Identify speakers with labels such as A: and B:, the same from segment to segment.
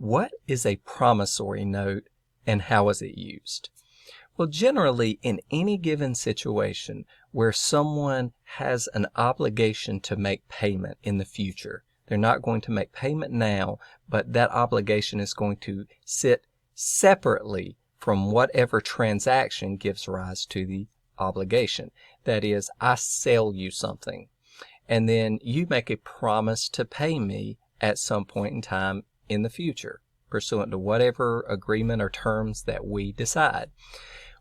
A: what is a promissory note and how is it used? Well, generally, in any given situation where someone has an obligation to make payment in the future, they're not going to make payment now, but that obligation is going to sit separately from whatever transaction gives rise to the obligation. That is, I sell you something, and then you make a promise to pay me at some point in time in the future, pursuant to whatever agreement or terms that we decide.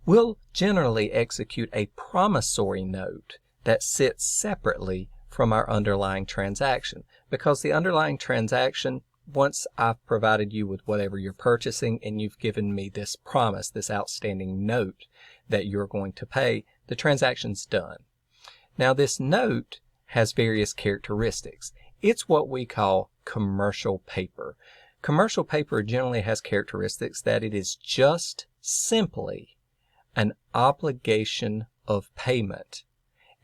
A: We'll generally execute a promissory note that sits separately from our underlying transaction, because the underlying transaction, once I've provided you with whatever you're purchasing and you've given me this promise, this outstanding note that you're going to pay, the transaction's done. Now, this note has various characteristics. It's what we call commercial paper. Commercial paper generally has characteristics that it is just simply an obligation of payment.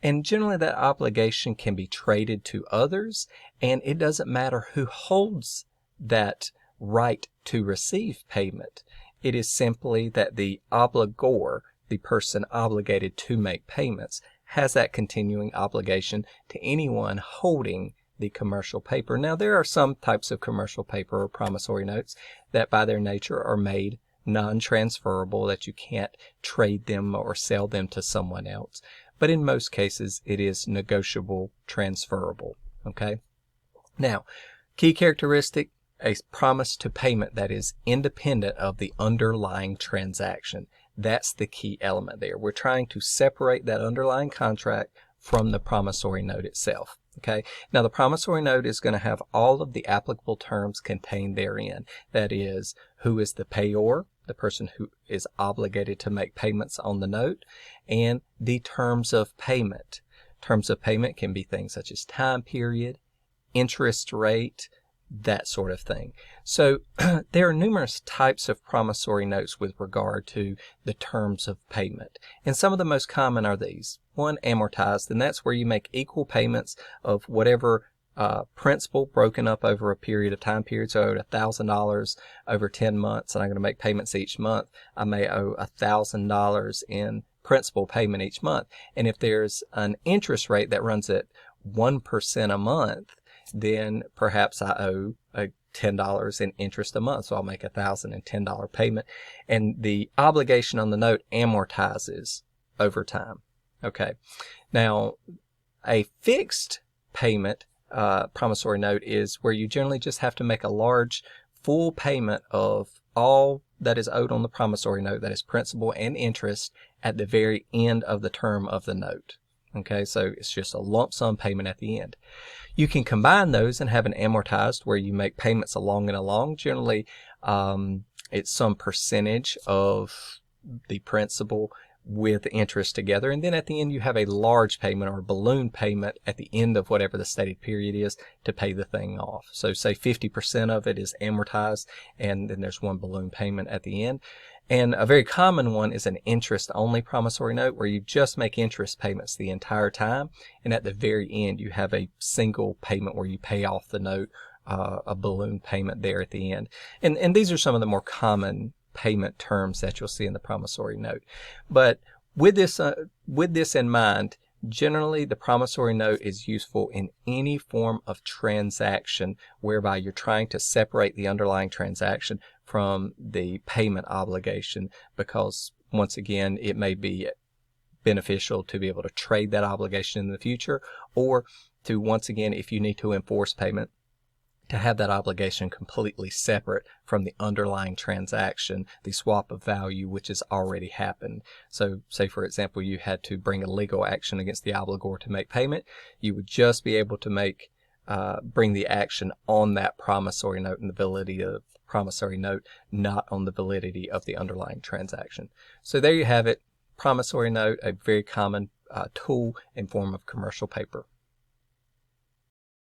A: And generally that obligation can be traded to others, and it doesn't matter who holds that right to receive payment. It is simply that the obligor, the person obligated to make payments, has that continuing obligation to anyone holding the commercial paper. Now, there are some types of commercial paper or promissory notes that by their nature are made non-transferable, that you can't trade them or sell them to someone else. But in most cases, it is negotiable, transferable. Okay? Now, key characteristic, a promise to payment that is independent of the underlying transaction. That's the key element there. We're trying to separate that underlying contract from the promissory note itself. Okay. Now, the promissory note is going to have all of the applicable terms contained therein. That is, who is the payor, the person who is obligated to make payments on the note, and the terms of payment. Terms of payment can be things such as time period, interest rate, that sort of thing. So there are numerous types of promissory notes with regard to the terms of payment. And some of the most common are these. One, amortized, and that's where you make equal payments of whatever principal broken up over a period of time period. So I owed $1,000 over 10 months, and I'm going to make payments each month. I may owe $1,000 in principal payment each month. And if there's an interest rate that runs at 1% a month, then perhaps I owe $10 in interest a month. So I'll make $1,010 payment. And the obligation on the note amortizes over time. Okay. Now, a fixed payment promissory note is where you generally just have to make a large full payment of all that is owed on the promissory note, that is principal and interest, at the very end of the term of the note. Okay, so it's just a lump sum payment at the end. You can combine those and have an amortized where you make payments along and along. Generally, it's some percentage of the principal with interest together. And then at the end, you have a large payment or balloon payment at the end of whatever the stated period is to pay the thing off. So say 50% of it is amortized, and then there's one balloon payment at the end. And a very common one is an interest-only promissory note where you just make interest payments the entire time, and at the very end you have a single payment where you pay off the note, a balloon payment there at the end. And these are some of the more common payment terms that you'll see in the promissory note. But with this in mind, generally the promissory note is useful in any form of transaction whereby you're trying to separate the underlying transaction from the payment obligation, because once again it may be beneficial to be able to trade that obligation in the future, or to, once again, if you need to enforce payment, to have that obligation completely separate from the underlying transaction, the swap of value, which has already happened. So say, for example, you had to bring a legal action against the obligor to make payment, you would just be able to bring the action on that promissory note and the validity of the promissory note, not on the validity of the underlying transaction. So there you have it. Promissory note, a very common tool in form of commercial paper.